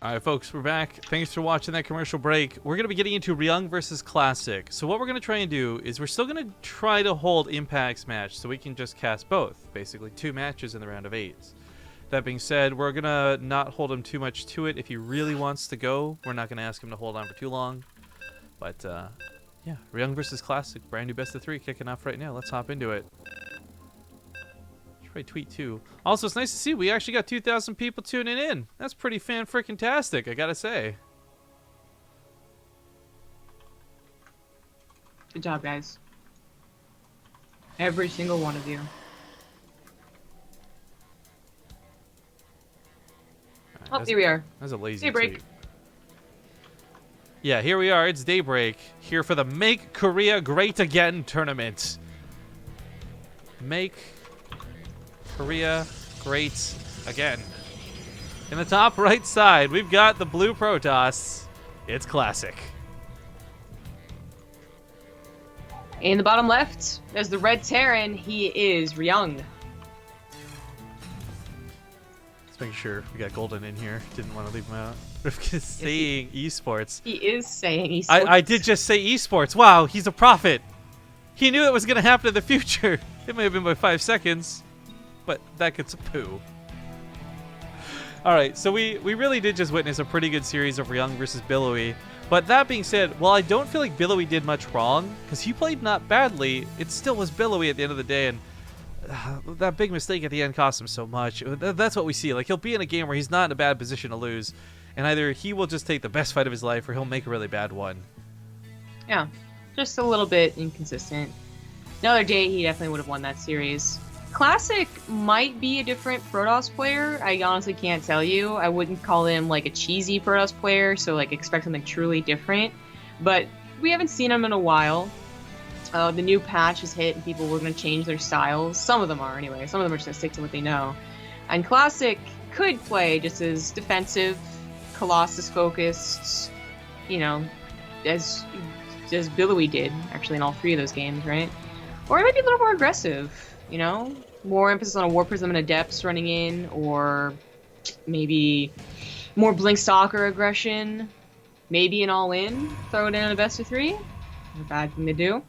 All right, folks, we're back. Thanks for watching that commercial break. We're going to be getting into Ryung versus Classic. So what we're going to try and do is we're still going to try to hold Impact's match so we can just cast both. Basically, 2 matches in the round of 8. That being said, we're going to not hold him too much to it. If he really wants to go, we're not going to ask him to hold on for too long. But, yeah, Ryung versus Classic, brand new best of 3 kicking off right now. Let's hop into it. Probably tweet too. Also, it's nice to see we actually got 2,000 people tuning in. That's pretty fan-freaking-tastic, I gotta say. Good job, guys. Every single one of you. Right, here we are. That's a lazy Daybreak. tweet. Yeah, here we are. It's Daybreak. Here for the Make Korea Great Again tournament. Make Korea great again. In the top right side, we've got the blue Protoss. It's Classic. In the bottom left, there's the red Terran. He is Ryung. Let's make sure we got Golden in here. Didn't want to leave him out. Rivka's saying esports. He is saying esports. I did just say esports. Wow, he's a prophet. He knew it was going to happen in the future. It may have been by 5 seconds. But that gets a poo. Alright, so we really did just witness a pretty good series of Ryung versus Billowy. But that being said, while I don't feel like Billowy did much wrong, because he played not badly, it still was Billowy at the end of the day, and that big mistake at the end cost him so much. That's what we see. Like, he'll be in a game where he's not in a bad position to lose, and either he will just take the best fight of his life, or he'll make a really bad one. Yeah, just a little bit inconsistent. Another day, he definitely would have won that series. Classic might be a different Protoss player. I honestly can't tell you. I wouldn't call him like a cheesy Protoss player, so like expect something truly different. But we haven't seen him in a while. The new patch has hit and people were going to change their styles. Some of them are anyway. Some of them are just going to stick to what they know. And Classic could play just as defensive, Colossus focused, you know, as Billowy did actually in all 3 of those games, right? Or maybe a little more aggressive. You know, more emphasis on a War Prism and Adepts running in, or maybe more Blink Stalker aggression, maybe an all-in, throw it in a best of 3. Not a bad thing to do.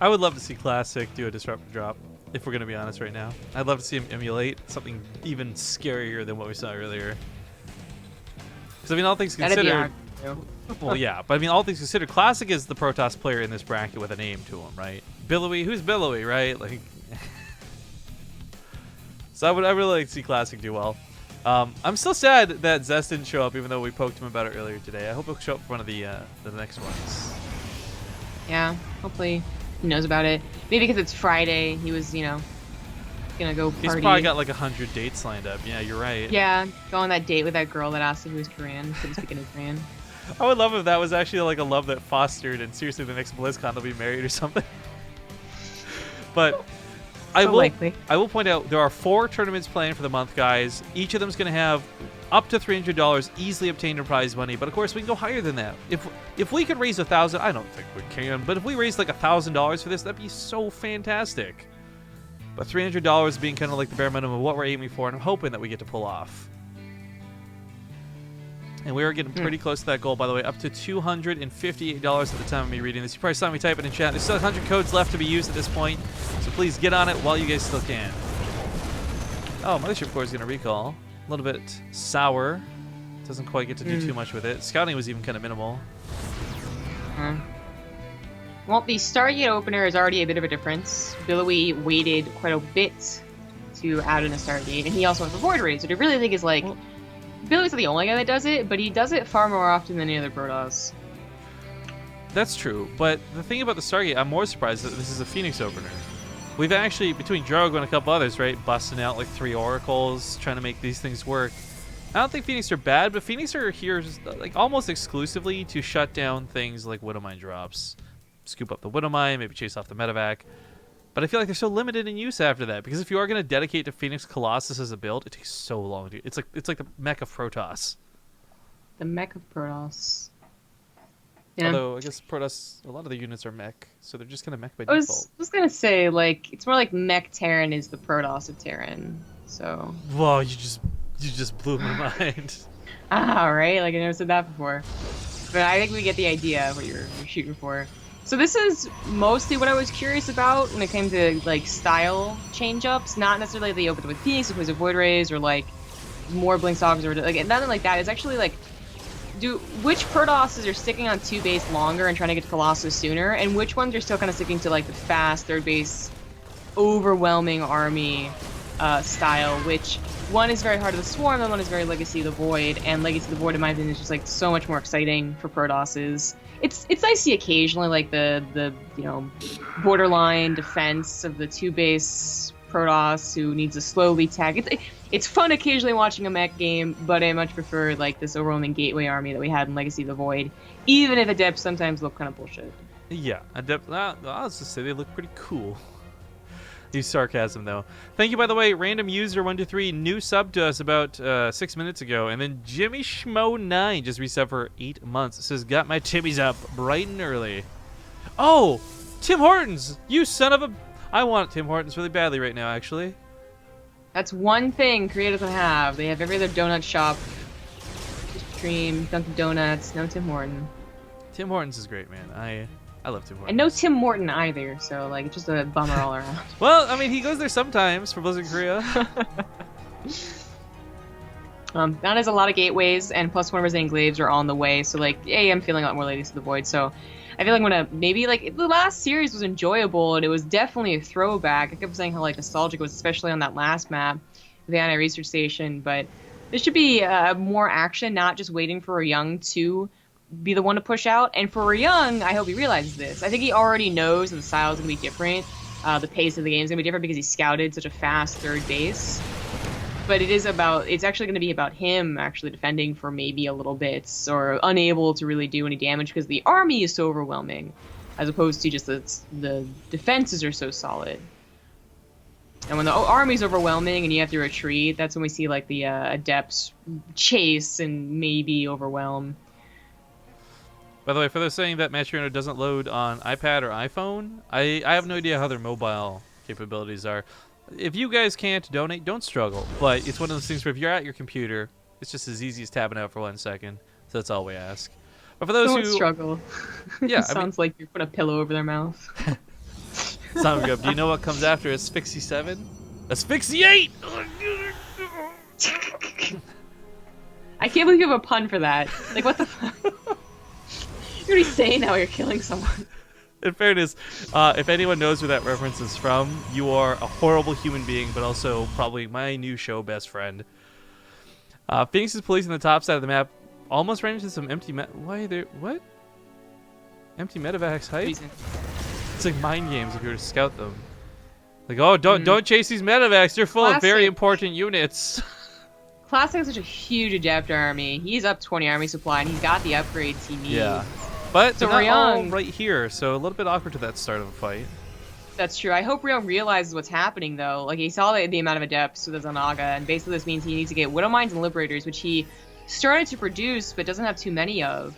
I would love to see Classic do a Disruptor drop, if we're going to be honest right now. I'd love to see him emulate something even scarier than what we saw earlier. Because, I mean, all things considered... Well, yeah, but I mean, all things considered, Classic is the Protoss player in this bracket with a name to him, right? Billowy, who's Billowy, right? Like, so I really like to see Classic do well. I'm still sad that Zest didn't show up, even though we poked him about it earlier today. I hope he'll show up for one of the next ones. Yeah, hopefully he knows about it. Maybe because it's Friday, he was, you know, gonna go party. He's probably got like 100 dates lined up. Yeah, you're right. Yeah, go on that date with that girl that asked if he was Korean, couldn't speak any Korean. I would love if that was actually like a love that fostered, and seriously, the next BlizzCon they'll be married or something. But I will point out there are 4 tournaments planned for the month, guys. Each of them is going to have up to $300 easily obtained in prize money, but of course we can go higher than that. If we could raise 1,000, I don't think we can, but if we raise like $1,000 for this, that'd be so fantastic. But $300 being kind of like the bare minimum of what we're aiming for, and I'm hoping that we get to pull off. And we are getting pretty close to that goal, by the way, up to $258 at the time of me reading this. You probably saw me type it in chat. There's still 100 codes left to be used at this point, so please get on it while you guys still can. Oh, Mothership Core is going to recall. A little bit sour. Doesn't quite get to do too much with it. Scouting was even kind of minimal. Well, the Stargate opener is already a bit of a difference. Billowy waited quite a bit to add in a Stargate, and he also went for Void Raid, which I really think is like... Well, Billy's not the only guy that does it, but he does it far more often than any other Protoss. That's true, but the thing about the Stargate, I'm more surprised that this is a Phoenix opener. We've actually, between Drogo and a couple others, right, busting out like 3 Oracles, trying to make these things work. I don't think Phoenix are bad, but Phoenix are here just, like almost exclusively to shut down things like Widowmine drops. Scoop up the Widowmine, maybe chase off the Medevac. But I feel like they're so limited in use after that, because if you are going to dedicate to Phoenix Colossus as a build, it takes so long. Dude. It's like the mech of Protoss. The mech of Protoss. Yeah. Although I guess Protoss, a lot of the units are mech, so they're just kind of mech by default. I was gonna say, like, it's more like mech Terran is the Protoss of Terran. So. Whoa, you just blew my mind. Ah, right. Like I never said that before. But I think we get the idea of what you're shooting for. So this is mostly what I was curious about when it came to like style change-ups. Not necessarily the open with Phoenix, with Void Rays, or like more Blink Stalkers, or like nothing like that. It's actually like, which Protosses are sticking on 2 base longer and trying to get to Colossus sooner, and which ones are still kind of sticking to like the fast 3rd base, overwhelming army style, which one is very Heart of the Swarm, and one is very Legacy of the Void, and Legacy of the Void, in my opinion, is just like so much more exciting for Protosses. It's nice to see occasionally like the you know, borderline defense of the 2 base Protoss who needs to slowly tag. It's fun occasionally watching a mech game, but I much prefer like this overwhelming gateway army that we had in Legacy of the Void, even if Adepts sometimes look kind of bullshit. Yeah, Adept. I'll just say they look pretty cool. Use sarcasm though. Thank you, by the way, random user 123 new sub to us about 6 minutes ago, and then Jimmy Schmo 9 just resubbed for 8 months. It says got my Timmies up bright and early. Oh, Tim Hortons, you son of a! I want Tim Hortons really badly right now, actually. That's one thing Korea doesn't have. They have every other donut shop. Cream, Dunkin' Donuts, no Tim Horton. Tim Hortons is great, man. I love Tim Hortons. And no Tim Morton either, so like it's just a bummer all around. Well, I mean, he goes there sometimes for Blizzard Korea. That is a lot of gateways, and plus one of his enclaves are on the way, so like, yeah, I'm feeling a lot more Ladies of the Void, so I feel like maybe like the last series was enjoyable, and it was definitely a throwback. I kept saying how like nostalgic it was, especially on that last map, the Anti Research Station, but there should be more action, not just waiting for Ryung to be the one to push out. And for Ryung, I hope he realizes this. I think he already knows that the style is going to be different. The pace of the game is going to be different because he scouted such a fast 3rd base. But it's actually going to be about him actually defending for maybe a little bit, or unable to really do any damage because the army is so overwhelming, as opposed to just the defenses are so solid. And when the army's overwhelming and you have to retreat, that's when we see like the Adepts chase and maybe overwhelm. By the way, for those saying that Match Arena doesn't load on iPad or iPhone, I have no idea how their mobile capabilities are. If you guys can't donate, don't struggle. But it's one of those things where if you're at your computer, it's just as easy as tapping out for 1 second. So that's all we ask. But for those don't who struggle, yeah, sounds like you put a pillow over their mouth. Sound good. Do you know what comes after Asphyxie 7? Asphyxiate! I can't believe you have a pun for that. Like, what the fuck? You're already saying now you're killing someone. In fairness, if anyone knows where that reference is from, you are a horrible human being, but also probably my new show best friend. Phoenix's police on the top side of the map almost ran into some empty what? Empty medevacs height? Reason. It's like mind games if you were to scout them. Like, oh, don't chase these medevacs. They're full of very important units. Classic has such a huge Adept army. He's up 20 army supply, and he's got the upgrades he needs. Yeah. But so they're not all Ryung, right here, so a little bit awkward to that start of a fight. That's true. I hope Ryung realizes what's happening, though. Like, he saw the amount of Adepts with his Onaga, and basically this means he needs to get Widow Mines and Liberators, which he started to produce, but doesn't have too many of.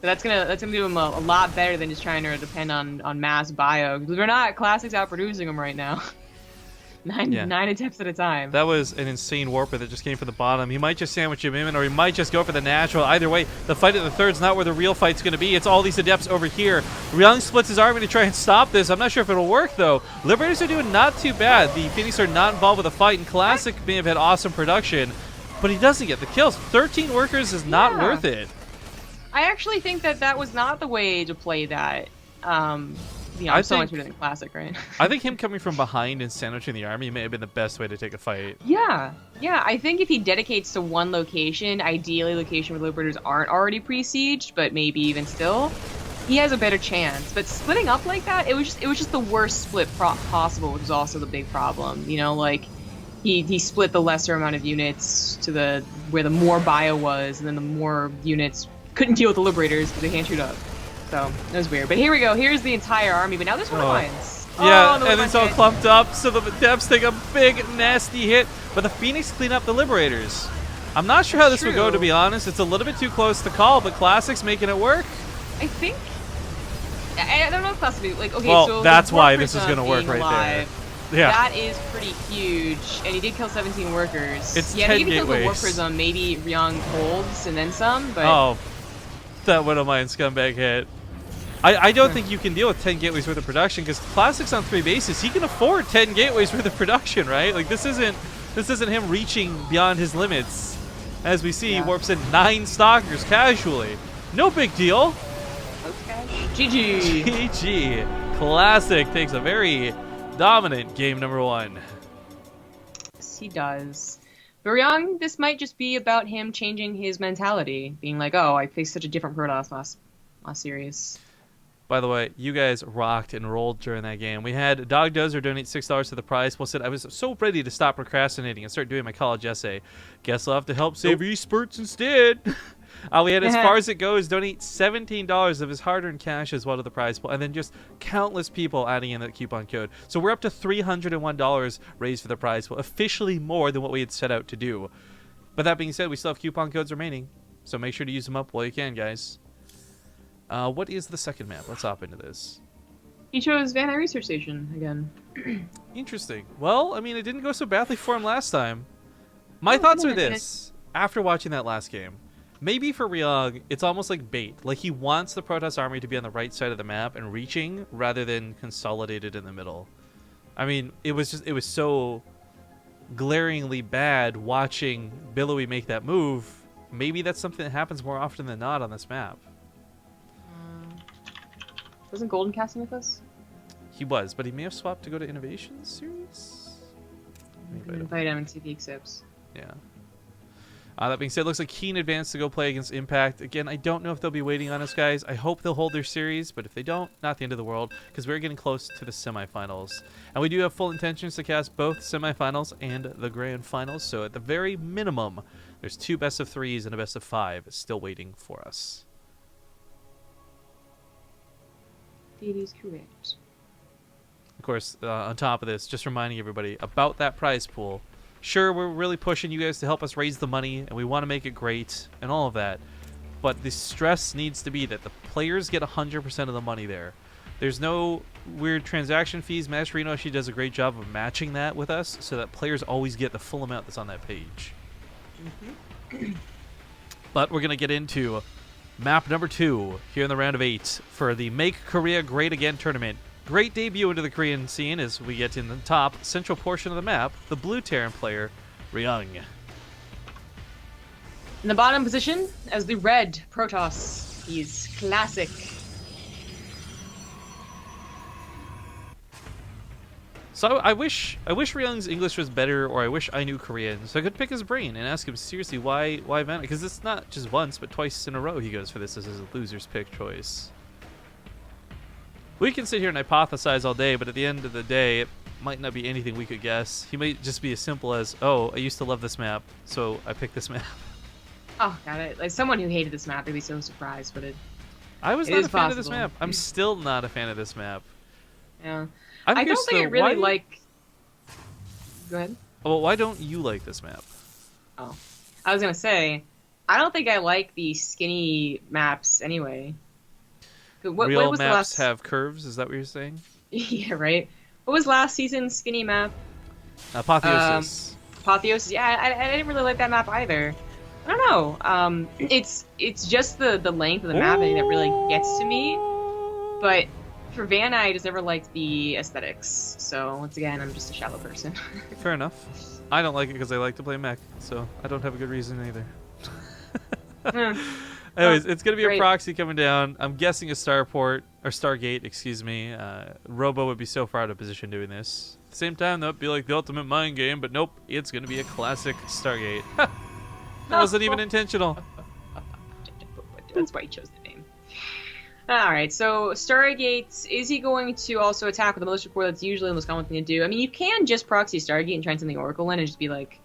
So that's gonna do him a lot better than just trying to depend on mass bio. Because we're not Classics outproducing him right now. Nine Adepts at a time. That was an insane warper that just came from the bottom. He might just sandwich him in, or he might just go for the natural. Either way, the fight at the third's not where the real fight's going to be. It's all these Adepts over here. Ryung splits his army to try and stop this. I'm not sure if it'll work, though. Liberators are doing not too bad. The Phoenix are not involved with the fight, and Classic may have had awesome production, but he doesn't get the kills. 13 workers is not worth it. I actually think that was not the way to play that. You know, I'm so much better than Classic, right? I think him coming from behind and sandwiching the army may have been the best way to take a fight. Yeah. I think if he dedicates to one location, ideally location where Liberators aren't already pre-sieged, but maybe even still, he has a better chance. But splitting up like that, it was just the worst split possible, which is also the big problem. You know, like he split the lesser amount of units to where the more bio was, and then the more units couldn't deal with the Liberators because they can't shoot up. So, that was weird. But here we go. Here's the entire army, but now there's Widow Mines. Yeah, and it's all clumped up, so the Adepts take a big, nasty hit. But the Phoenix clean up the Liberators. I'm not sure how this would go, to be honest. It's a little bit too close to call, but Classic's making it work. I think... I don't know if Classic... Like, okay, well, so that's why this is going to work right there. Yeah. That is pretty huge, and he did kill 17 workers. It's yeah, 10 maybe because of the Warp gateways. Prism, maybe Ryung holds and then some, but... Oh, that Widowmine scumbag hit. I don't think you can deal with 10 gateways worth of production, because Classic's on 3 bases. He can afford 10 gateways worth of production, right? Like, this isn't him reaching beyond his limits. As we see, he warps in 9 stalkers casually. No big deal. Okay. GG. GG. Classic takes a very dominant game number 1. Yes, he does. But Ryung, this might just be about him changing his mentality, being like, oh, I faced such a different Protoss last series. By the way, you guys rocked and rolled during that game. We had Dog Dozer donate $6 to the prize. Well, said I was so ready to stop procrastinating and start doing my college essay. Guess I'll have to help save esports instead. We had, as far as it goes, donate $17 of his hard-earned cash as well to the prize pool, and then just countless people adding in that coupon code. So we're up to $301 raised for the prize pool, officially more than what we had set out to do. But that being said, we still have coupon codes remaining, so make sure to use them up while you can, guys. What is the second map? Let's hop into this. He chose Van Nuys Research Station again. Interesting. Well, I mean, it didn't go so badly for him last time. My thoughts are this. After watching that last game, maybe for Ryung, it's almost like bait. Like, he wants the Protoss army to be on the right side of the map and reaching rather than consolidated in the middle. I mean, it was so glaringly bad watching Billowy make that move. Maybe that's something that happens more often than not on this map. Wasn't Golden casting with us? He was, but he may have swapped to go to Innovation Series? Invite him and see if he accepts. Yeah. That being said, it looks like Keen advanced to go play against Impact. Again, I don't know if they'll be waiting on us, guys. I hope they'll hold their series, but if they don't, not the end of the world, because we're getting close to the semifinals. And we do have full intentions to cast both semifinals and the grand finals, so at the very minimum, there's 2 best-of-3s and a best-of-5 still waiting for us. It is correct. Of course, on top of this, just reminding everybody about that prize pool. Sure, we're really pushing you guys to help us raise the money, and we want to make it great, and all of that. But the stress needs to be that the players get 100% of the money there. There's no weird transaction fees. Masterino actually does a great job of matching that with us, so that players always get the full amount that's on that page. But we're going to get into map number 2 here in the round of 8 for the Make Korea Great Again tournament. Great debut into the Korean scene as we get in the top central portion of the map, the blue Terran player, Ryung. In the bottom position, as the red Protoss, he's classic. So I wish Ryung's English was better, or I wish I knew Korean, so I could pick his brain and ask him seriously why Van, because it's not just once, but twice in a row he goes for this as his loser's pick choice. We can sit here and hypothesize all day, but at the end of the day, it might not be anything we could guess. He might just be as simple as, oh, I used to love this map, so I picked this map. Oh, got it. Like, someone who hated this map would be so surprised, but I was not a fan of this map. I'm still not a fan of this map. Yeah. I don't think I really like... Go ahead. Well, why don't you like this map? Oh. I was going to say, I don't think I like the skinny maps anyway. Real was maps have curves, is that what you're saying? Yeah, right. What was last season's skinny map? Apotheosis. Apotheosis, yeah, I didn't really like that map either. I don't know. It's just the length of the map that really gets to me. But for Van, I just never liked the aesthetics. So once again, I'm just a shallow person. Fair enough. I don't like it because I like to play mech, so I don't have a good reason either. Anyways, it's going to be a proxy coming down. I'm guessing a starport, or Stargate, excuse me. Robo would be so far out of position doing this. At the same time, that would be like the ultimate mind game, but nope, it's going to be a classic Stargate. That wasn't even intentional. That's why he chose the name. Alright, so Stargate, is he going to also attack with the militia core? That's usually the most common thing to do. I mean, you can just proxy Stargate and try and send the Oracle in and just be like,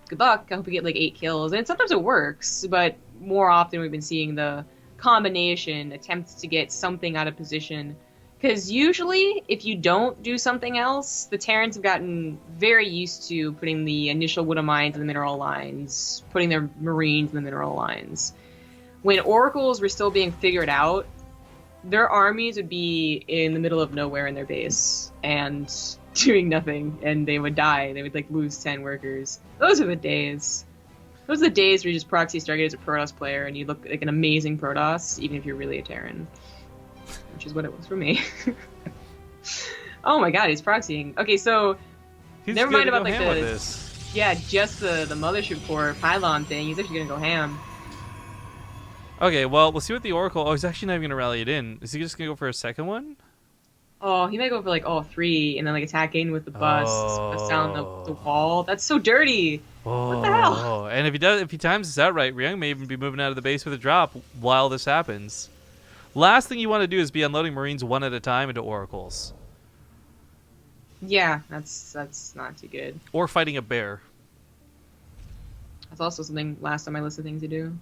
good luck, I hope you get like 8 kills. And sometimes it works, but more often we've been seeing the combination attempts to get something out of position. Because usually, if you don't do something else, the Terrans have gotten very used to putting the initial Widow Mines in the mineral lines, putting their Marines in the mineral lines. When Oracles were still being figured out, their armies would be in the middle of nowhere in their base. And doing nothing, and they would die. They would like lose 10 workers. Those are the days. Those are the days where you just proxy Stargate as a Protoss player, and you look like an amazing Protoss, even if you're really a Terran. Which is what it was for me. Oh my god, he's proxying. Okay, so He's never gonna mind about go like ham with the this. yeah, just the mothership core pylon thing. He's actually gonna go ham. Okay, well, we'll see what the Oracle... Oh, he's actually not even going to rally it in. Is he just going to go for a second one? Oh, he might go for like all 3 and then like attack in with the bust down the wall. That's so dirty. What the hell? And if he times this out right, Ryung may even be moving out of the base with a drop while this happens. Last thing you want to do is be unloading Marines one at a time into Oracles. Yeah, that's not too good. Or fighting a bear. That's also something last on my list of things to do.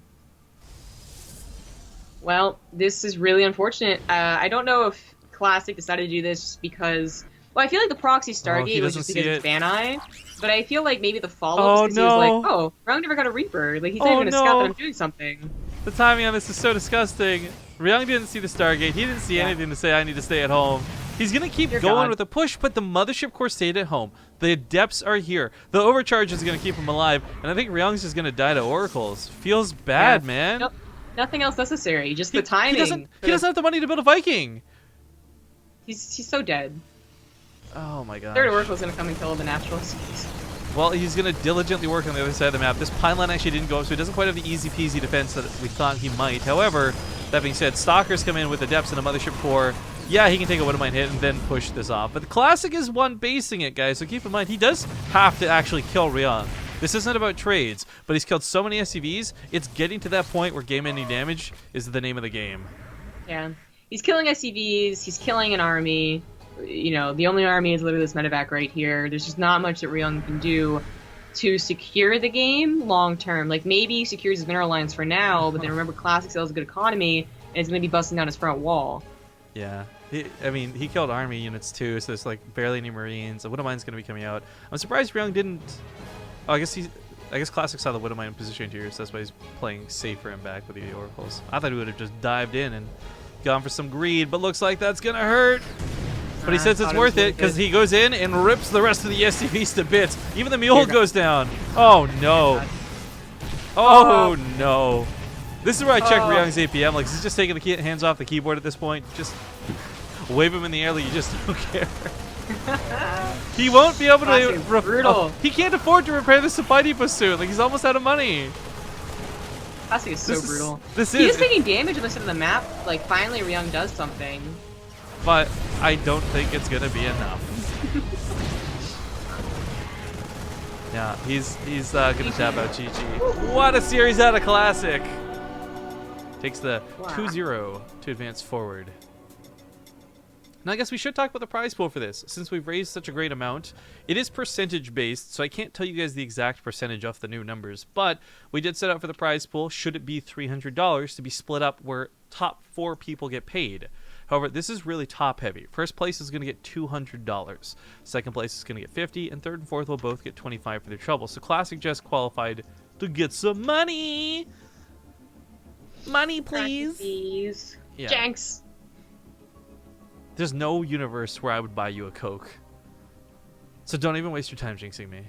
Well, this is really unfortunate. I don't know if Classic decided to do this just because... Well, I feel like the proxy Stargate was just because it's Van Eye, but I feel like maybe the follow-up is because he was like, oh, Ryung never got a Reaper. Like, he's not even a scout that I'm doing something. The timing on this is so disgusting. Ryung didn't see the Stargate. He didn't see anything to say, I need to stay at home. He's going to keep going with the push, but the Mothership Core stayed at home. The Adepts are here. The Overcharge is going to keep him alive, and I think Ryung's just going to die to Oracles. Feels bad, man. Nope. Nothing else necessary. Just the timing. He doesn't have the money to build a Viking. He's so dead. Oh my god. Third Oracle's going to come and kill the Naturalists. Well, he's going to diligently work on the other side of the map. This pylon actually didn't go up, so he doesn't quite have the easy-peasy defense that we thought he might. However, that being said, Stalkers come in with Adepts and a Mothership Core. Yeah, he can take a Widowmine hit and then push this off. But the Classic is one basing it, guys, so keep in mind, he does have to actually kill Ryung. This isn't about trades, but he's killed so many SCVs, it's getting to that point where game-ending damage is the name of the game. Yeah. He's killing SCVs, he's killing an army. You know, the only army is literally this medevac right here. There's just not much that Ryung can do to secure the game long-term. Like, maybe he secures his mineral lines for now, but then remember, Classic sells a good economy, and it's going to be busting down his front wall. Yeah. I mean, he killed army units too, so there's like barely any Marines. The Widowmine's going to be coming out. I'm surprised Ryung didn't... Oh, I guess Classic saw the Widowmine positioned here, so that's why he's playing safer and back with the Oracles. I thought he would have just dived in and gone for some greed, but looks like that's going to hurt. But he says it's worth it because he goes in and rips the rest of the SCVs to bits. Even the mule goes down. Oh, no. Oh, no. This is where I check Ryung's APM. Like, he's just taking the hands off the keyboard at this point. Just wave him in the air like you just don't care. He won't be able to... Brutal. He can't afford to repair the supply depot soon. Like, he's almost out of money. Classic is so brutal. He's taking damage on this side of the map. Like, finally Ryung does something. But I don't think it's going to be enough. Yeah, he's going to tap out GG. What a series out of Classic. Takes the 2-0 to advance forward. Now, I guess we should talk about the prize pool for this. Since we've raised such a great amount, it is percentage-based, so I can't tell you guys the exact percentage off the new numbers. But we did set out for the prize pool, should it be $300, to be split up where top 4 people get paid. However, this is really top-heavy. First place is going to get $200. Second place is going to get $50, and third and fourth will both get $25 for their trouble. So Classic just qualified to get some money. Money, please. Please. Yeah. Janks. There's no universe where I would buy you a Coke. So don't even waste your time jinxing me.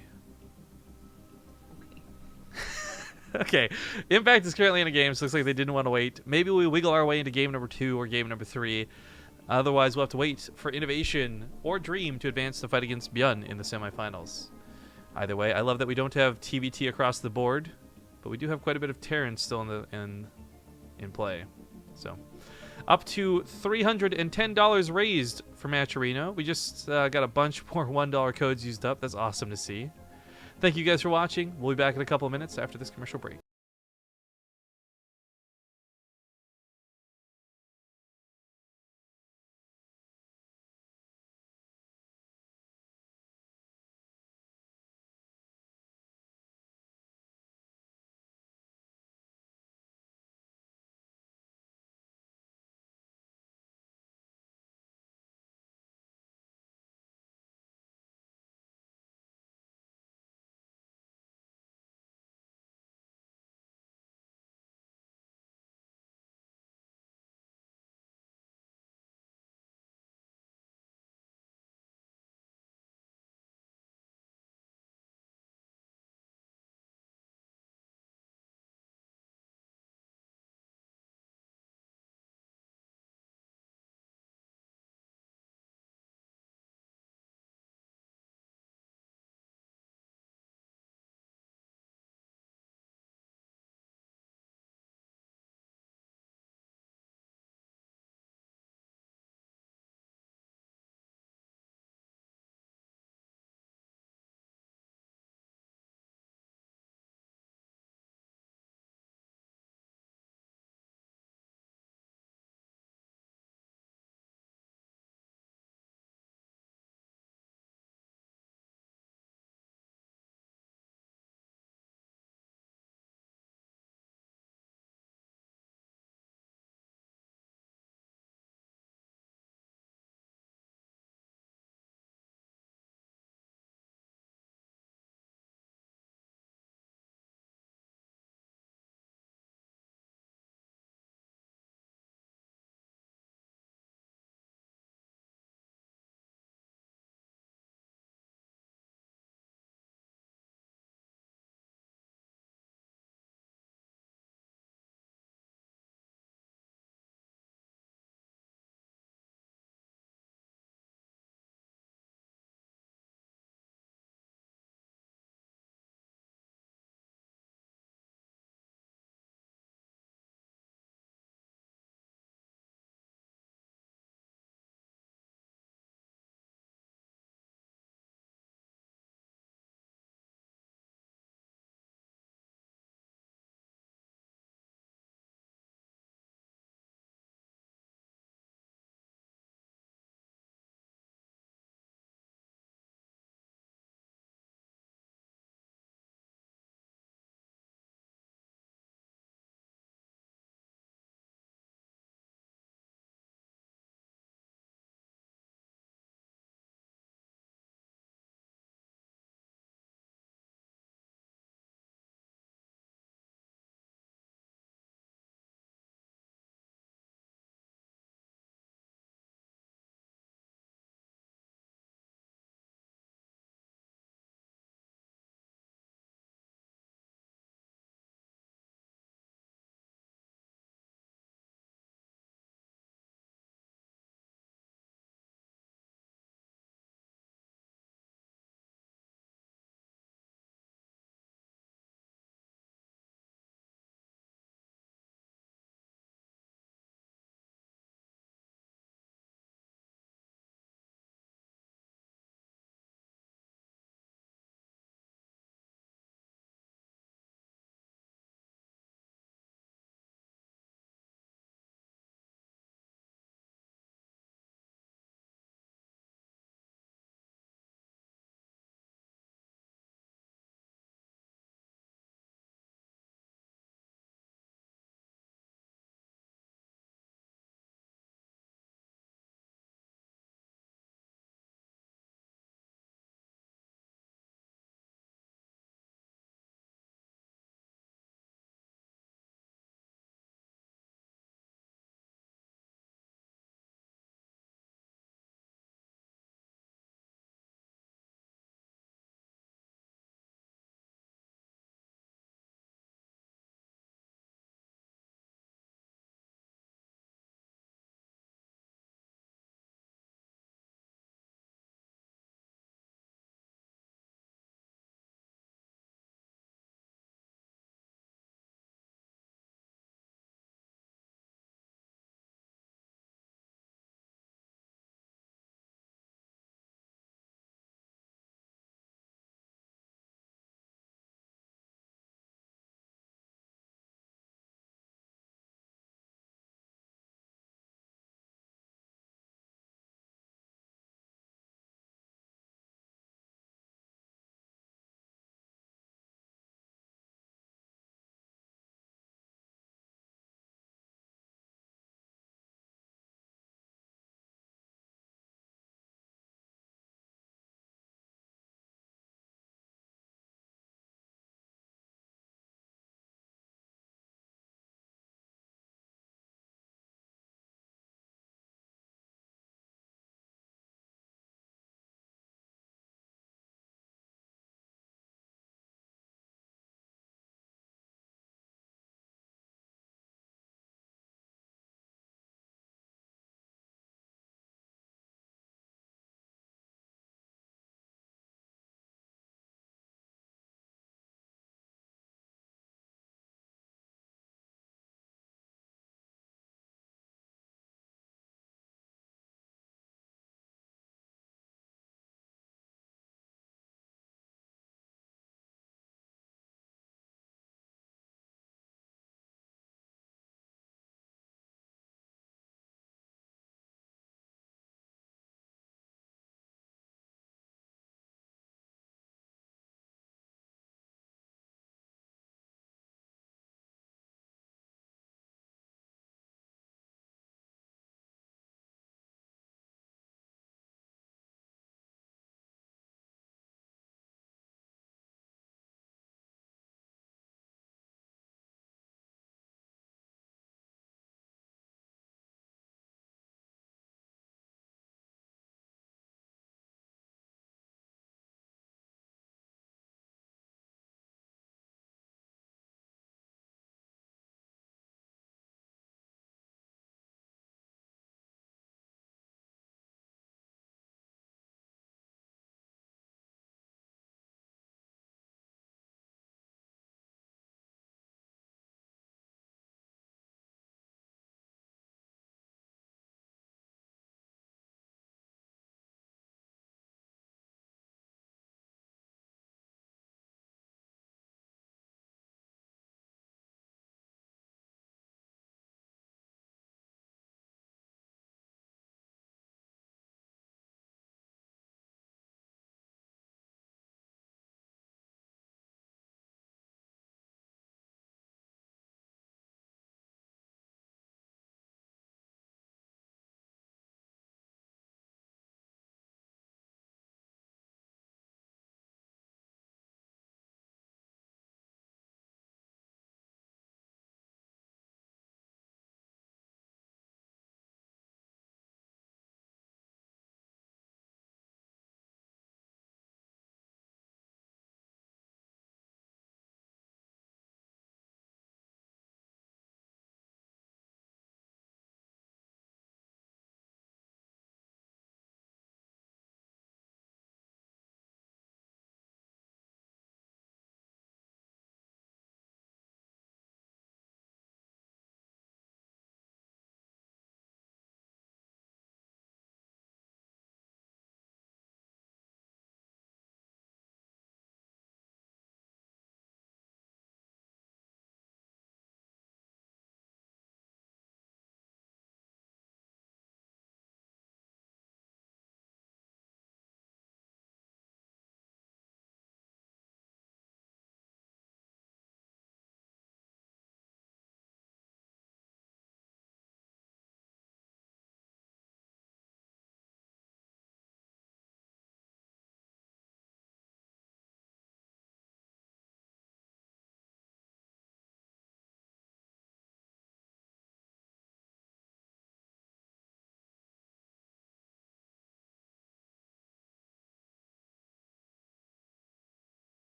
Okay. Impact is currently in a game, so it looks like they didn't want to wait. Maybe we wiggle our way into game number 2 or game number 3. Otherwise, we'll have to wait for Innovation or Dream to advance to fight against Byun in the semifinals. Either way, I love that we don't have TvT across the board, but we do have quite a bit of Terran still in play. So, up to $310 raised for Match Arena. We just got a bunch more $1 codes used up. That's awesome to see. Thank you guys for watching. We'll be back in a couple of minutes after this commercial break.